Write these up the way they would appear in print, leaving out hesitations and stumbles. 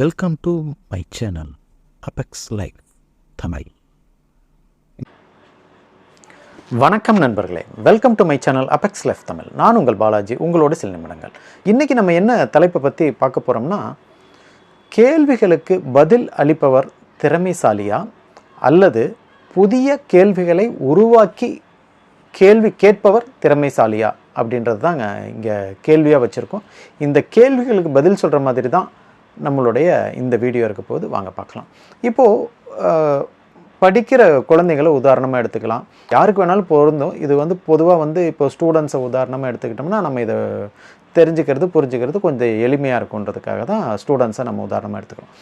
Welcome to my channel apex life Tamil. வணக்கம் நண்பர்களே, welcome to my channel apex life Tamil. நான் உங்கள் பாலாஜி, உங்களோட சில நிமிடங்கள். இன்றைக்கி நம்ம என்ன தலைப்பை பற்றி பார்க்க போகிறோம்னா, கேள்விகளுக்கு பதில் அளிப்பவர் திறமைசாலியா அல்லது புதிய கேள்விகளை உருவாக்கி கேள்வி கேட்பவர் திறமைசாலியா அப்படின்றது தாங்க இங்கே கேள்வியாக வச்சுருக்கோம். இந்த கேள்விகளுக்கு பதில் சொல்கிற மாதிரி தான் நம்மளுடைய இந்த வீடியோ இருக்க போது வாங்க பார்க்கலாம். இப்போது படிக்கிற குழந்தைகளை உதாரணமாக எடுத்துக்கலாம். யாருக்கு வேணாலும் பொருந்தும். இது பொதுவாக இப்போ ஸ்டூடெண்ட்ஸை உதாரணமாக எடுத்துக்கிட்டோம்னா நம்ம இதை தெரிஞ்சுக்கிறது புரிஞ்சுக்கிறது கொஞ்சம் எளிமையாக இருக்குன்றதுக்காக தான் ஸ்டூடெண்ட்ஸை நம்ம உதாரணமாக எடுத்துக்கிறோம்.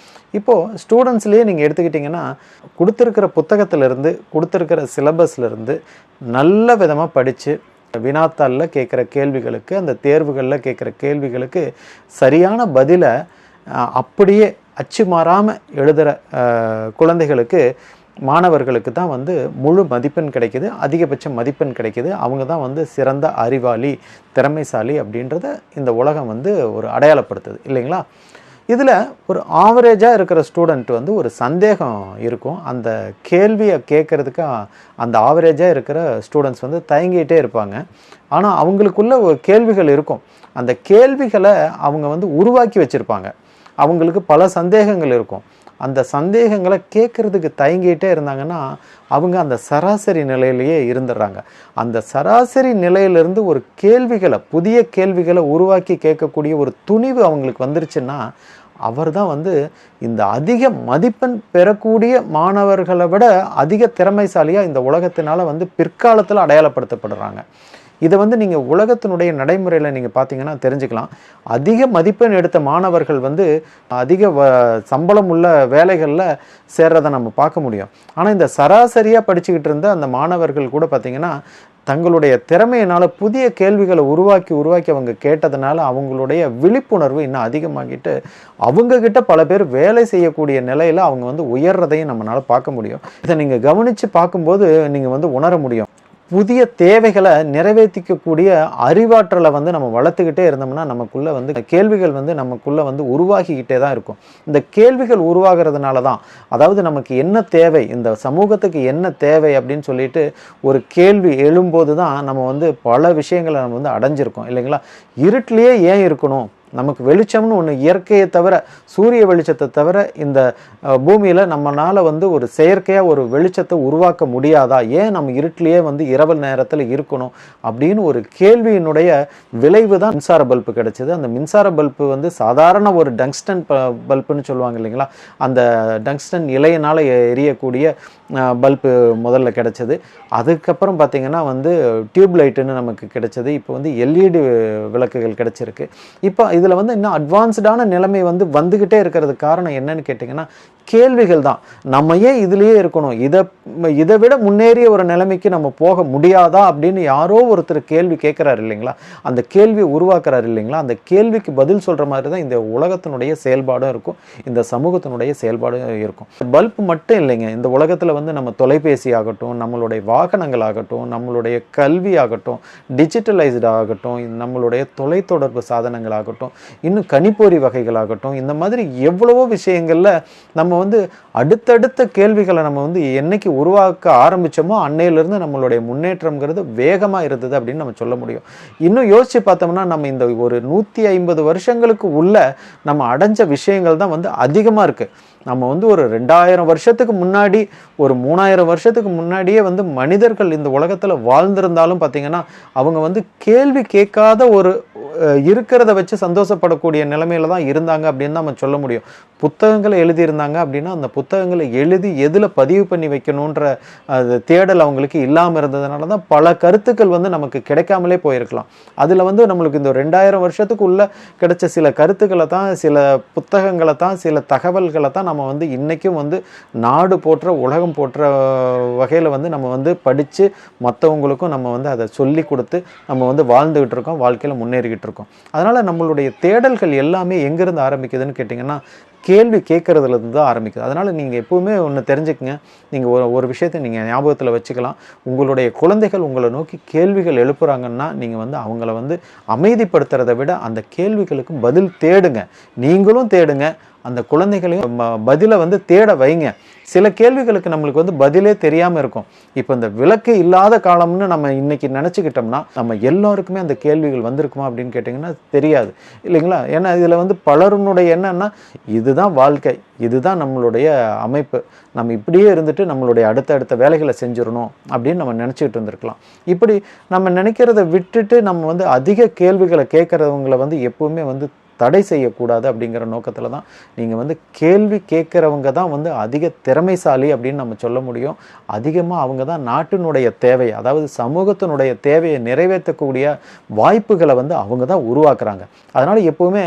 இப்போது ஸ்டூடெண்ட்ஸ்லேயே நீங்கள் எடுத்துக்கிட்டிங்கன்னா, கொடுத்துருக்கிற புத்தகத்திலேருந்து கொடுத்துருக்கிற சிலபஸ்லேருந்து நல்ல விதமாக படித்து வினாத்தாளில் கேட்குற கேள்விகளுக்கு, அந்த தேர்வுகளில் கேட்குற கேள்விகளுக்கு சரியான பதிலை அப்படியே அச்சு மாறாமல் எழுதுகிற குழந்தைகளுக்கு, மாணவர்களுக்கு தான் முழு மதிப்பெண் கிடைக்கிது, அதிகபட்ச மதிப்பெண் கிடைக்கிது. அவங்க தான் சிறந்த அறிவாளி, திறமைசாலி அப்படின்றத இந்த உலகம் ஒரு அடையாளப்படுத்துது இல்லைங்களா? இதில் ஒரு ஆவரேஜாக இருக்கிற ஸ்டூடெண்ட் ஒரு சந்தேகம் இருக்கும். அந்த கேள்வியை கேட்குறதுக்கு அந்த ஆவரேஜாக இருக்கிற ஸ்டூடெண்ட்ஸ் தயங்கிட்டே இருப்பாங்க. ஆனால் அவங்களுக்குள்ள ஒரு கேள்விகள் இருக்கும். அந்த கேள்விகளை அவங்க உருவாக்கி வச்சுருப்பாங்க. அவங்களுக்கு பல சந்தேகங்கள் இருக்கும். அந்த சந்தேகங்களை கேட்குறதுக்கு தயங்கிட்டே இருந்தாங்கன்னா அவங்க அந்த சராசரி நிலையிலேயே இருந்துடுறாங்க. அந்த சராசரி நிலையிலிருந்து ஒரு புதிய கேள்விகளை உருவாக்கி கேட்கக்கூடிய ஒரு துணிவு அவங்களுக்கு வந்துருச்சுன்னா, அவர் தான் இந்த அதிக மதிப்பெண் பெறக்கூடிய மாணவர்களை விட அதிக திறமைசாலியாக இந்த உலகத்தினால் பிற்காலத்தில் அடையாளப்படுத்தப்படுறாங்க. இதை நீங்கள் உலகத்தினுடைய நடைமுறையில் நீங்கள் பார்த்தீங்கன்னா தெரிஞ்சுக்கலாம். அதிக மதிப்பெண் எடுத்த மாணவர்கள் அதிக சம்பளம் உள்ள வேலைகளில் சேர்றதை நம்ம பார்க்க முடியும். ஆனால் இந்த சராசரியாக படிச்சுக்கிட்டு இருந்த அந்த மாணவர்கள் கூட பார்த்திங்கன்னா, தங்களுடைய திறமையினால் புதிய கேள்விகளை உருவாக்கி அவங்க கேட்டதுனால அவங்களுடைய விழிப்புணர்வு இன்னும் அதிகமாகிட்டு அவங்கக்கிட்ட பல பேர் வேலை செய்யக்கூடிய நிலையில் அவங்க உயர்றதையும் நம்மளால் பார்க்க முடியும். இதை நீங்கள் கவனித்து பார்க்கும்போது நீங்கள் உணர முடியும். புதிய தேவைகளை நிறைவேற்றிக்கக்கூடிய அறிவாற்றலை நம்ம வளர்த்துக்கிட்டே இருந்தோம்னா நமக்குள்ளே கேள்விகள் நமக்குள்ளே உருவாகிக்கிட்டே தான் இருக்கும். இந்த கேள்விகள் உருவாகிறதுனால தான், அதாவது நமக்கு என்ன தேவை, இந்த சமூகத்துக்கு என்ன தேவை அப்படின்னு சொல்லிட்டு ஒரு கேள்வி எழும்போது தான் நம்ம பல விஷயங்களை நம்ம அடைஞ்சிருக்கோம் இல்லைங்களா? இருட்டிலேயே ஏன் இருக்கணும்? நமக்கு வெளிச்சம்னு ஒன்று இயற்கையை தவிர, சூரிய வெளிச்சத்தை தவிர இந்த பூமியில் நம்மளால் ஒரு செயற்கையாக ஒரு வெளிச்சத்தை உருவாக்க முடியாதா? ஏன் நம்ம இருட்டிலேயே இரவு நேரத்தில் இருக்கணும் அப்படின்னு ஒரு கேள்வியினுடைய விளைவு தான் மின்சார பல்பு கிடைச்சிது. அந்த மின்சார பல்பு சாதாரண ஒரு டங்ஸ்டன் பல்புன்னு சொல்லுவாங்க இல்லைங்களா? அந்த டங்ஸ்டன் இலையினால் எரியக்கூடிய பல்பு முதல்ல கிடைச்சது. அதுக்கப்புறம் பார்த்திங்கன்னா டியூப் லைட்டுன்னு நமக்கு கிடைச்சது. இப்போ எல்இடி விளக்குகள் கிடைச்சிருக்கு. இப்போ இதில் இன்னும் அட்வான்ஸ்டான நிலைமை வந்துக்கிட்டே இருக்கிறதுக்கு காரணம் என்னன்னு கேட்டிங்கன்னா, கேள்விகள் தான். நம்ம ஏன் இதுலேயே இருக்கணும், இதை விட முன்னேறிய ஒரு நிலைமைக்கு நம்ம போக முடியாதா அப்படின்னு யாரோ ஒருத்தர் கேள்வி கேட்குறாரு இல்லைங்களா? அந்த கேள்வியை உருவாக்குறாரு இல்லைங்களா? அந்த கேள்விக்கு பதில் சொல்கிற மாதிரி தான் இந்த உலகத்தினுடைய செயல்பாடும் இருக்கும், இந்த சமூகத்தினுடைய செயல்பாடும் இருக்கும். பல்ப் மட்டும் இல்லைங்க, இந்த உலகத்தில் நம்ம தொலைபேசி ஆகட்டும், நம்மளுடைய வாகனங்கள் ஆகட்டும், நம்மளுடைய கல்வி ஆகட்டும், டிஜிட்டலைஸ்டு ஆகட்டும், நம்மளுடைய தொலைத்தொடர்பு சாதனங்கள் ஆகட்டும், இன்னும் கணிப்பொறி வகைகள் ஆகட்டும், இந்த மாதிரி எவ்வளவோ விஷயங்களில் நம்ம அடுத்தடுத்த கேள்விகளை நம்ம என்னைக்கு உருவாக்க ஆரம்பித்தோமோ அன்னையிலிருந்து நம்மளுடைய முன்னேற்றம்ங்கிறது வேகமாக இருந்தது அப்படின்னு நம்ம சொல்ல முடியும். இன்னும் யோசித்து பார்த்தோம்னா, நம்ம இந்த ஒரு 150 வருஷங்களுக்கு உள்ள நம்ம அடைஞ்ச விஷயங்கள் தான் அதிகமாக இருக்குது. நம்ம ஒரு 2000 வருஷத்துக்கு முன்னாடி, ஒரு 3000 வருஷத்துக்கு முன்னாடியே மனிதர்கள் இந்த உலகத்தில் வாழ்ந்திருந்தாலும் பார்த்திங்கன்னா, அவங்க கேள்வி கேட்காத ஒரு இருக்கிறத வச்சு சந்தோஷப்படக்கூடிய நிலைமையில தான் இருந்தாங்க அப்படின்னு தான் நம்ம சொல்ல முடியும். புத்தகங்களை எழுதியிருந்தாங்க அப்படின்னா, அந்த புத்தகங்களை எழுதி எதில் பதிவு பண்ணி வைக்கணுன்ற தேடல் அவங்களுக்கு இல்லாமல் இருந்ததுனால தான் பல கருத்துக்கள் நமக்கு கிடைக்காமலே போயிருக்கலாம். அதில் நம்மளுக்கு இந்த 2000 வருஷத்துக்கு உள்ள கிடைச்ச சில கருத்துக்களை தான், சில புத்தகங்களை தான், சில தகவல்களை தான் நம்ம இன்றைக்கும் நாடு போற்ற, உலகம் போற்ற வகையில் நம்ம படித்து மற்றவங்களுக்கும் நம்ம அதை சொல்லி கொடுத்து நம்ம வாழ்ந்துக்கிட்டு இருக்கோம், வாழ்க்கையில் முன்னேறிக்கிட்டு இருக்கோம். அதனால் நம்மளுடைய தேடல்கள் எல்லாமே எங்கேருந்து ஆரம்பிக்குதுன்னு கேட்டிங்கன்னா, கேள்வி கேட்குறதுலேருந்து தான் ஆரம்பிக்குது. அதனால் நீங்கள் எப்போவுமே ஒன்று தெரிஞ்சுக்கங்க, நீங்கள் ஒரு விஷயத்தை நீங்கள் ஞாபகத்தில் வச்சுக்கலாம். உங்களுடைய குழந்தைகள் உங்களை நோக்கி கேள்விகள் எழுப்புறாங்கன்னா, நீங்கள் அவங்கள அமைதிப்படுத்துறதை விட அந்த கேள்விகளுக்கு பதில் தேடுங்க. நீங்களும் தேடுங்க, அந்த குழந்தைகளையும் பதிலை வந்து தேட வைங்க. சில கேள்விகளுக்கு நம்மளுக்கு வந்து பதிலே தெரியாமல் இருக்கும். இப்போ இந்த விளக்கு இல்லாத காலம்னு நம்ம இன்னைக்கு நினச்சிக்கிட்டோம்னா நம்ம எல்லாருக்குமே அந்த கேள்விகள் வந்திருக்குமா அப்படின்னு கேட்டிங்கன்னா தெரியாது இல்லைங்களா? ஏன்னா இதில் வந்து பலருனுடைய என்னன்னா இதுதான் வாழ்க்கை, இதுதான் நம்மளுடைய அமைப்பு, நம்ம இப்படியே இருந்துட்டு நம்மளுடைய அடுத்தடுத்த வேலைகளை செஞ்சிடணும் அப்படின்னு நம்ம நினச்சிக்கிட்டு இருந்திருக்கலாம். இப்படி நம்ம நினைக்கிறத விட்டுட்டு நம்ம வந்து அதிக கேள்விகளை கேட்குறவங்களை வந்து எப்பவுமே வந்து தடை செய்யக்கூடாது அப்படிங்கிற நோக்கத்தில் தான் நீங்கள் வந்து கேள்வி கேட்குறவங்க தான் வந்து அதிக திறமைசாலி அப்படின்னு நம்ம சொல்ல முடியும். அதிகமாக அவங்க தான் நாட்டினுடைய தேவை, அதாவது சமூகத்தினுடைய தேவையை நிறைவேற்றக்கூடிய வாய்ப்புகளை வந்து அவங்க தான் உருவாக்குறாங்க. அதனால் எப்போவுமே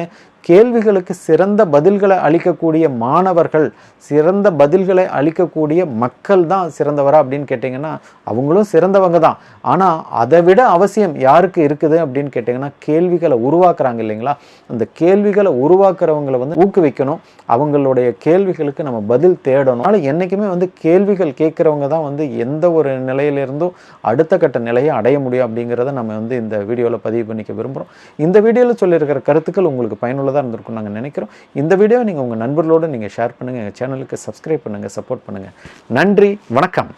கேள்விகளுக்கு சிறந்த பதில்களை அளிக்கக்கூடிய மாணவர்கள், சிறந்த பதில்களை அளிக்கக்கூடிய மக்கள் தான் சிறந்தவரா அப்படின்னு கேட்டிங்கன்னா அவங்களும் சிறந்தவங்க தான். ஆனால் அதை விட அவசியம் யாருக்கு இருக்குது அப்படின்னு கேட்டிங்கன்னா கேள்விகளை உருவாக்குறாங்க இல்லைங்களா? அந்த கேள்விகளை உருவாக்குறவங்களை வந்து ஊக்குவிக்கணும். அவங்களுடைய கேள்விகளுக்கு நம்ம பதில் தேடணும். அதனால் என்றைக்குமே வந்து கேள்விகள் கேட்குறவங்க தான் வந்து எந்த ஒரு நிலையிலிருந்தும் அடுத்த கட்ட நிலையை அடைய முடியும் அப்படிங்கிறத நம்ம வந்து இந்த வீடியோவில் பதிவு பண்ணிக்க விரும்புகிறோம். இந்த வீடியோவில் சொல்லியிருக்கிற கருத்துக்கள் உங்களுக்கு பயனுள்ளதாக இருந்திருக்கும் நாங்கள் நினைக்கிறோம். இந்த வீடியோவை நீங்கள் உங்கள் நண்பர்களோடு நீங்கள் ஷேர் பண்ணுங்கள், எங்கள் சேனலுக்கு சப்ஸ்கிரைப் பண்ணுங்கள், சப்போர்ட் பண்ணுங்கள். நன்றி, வணக்கம்.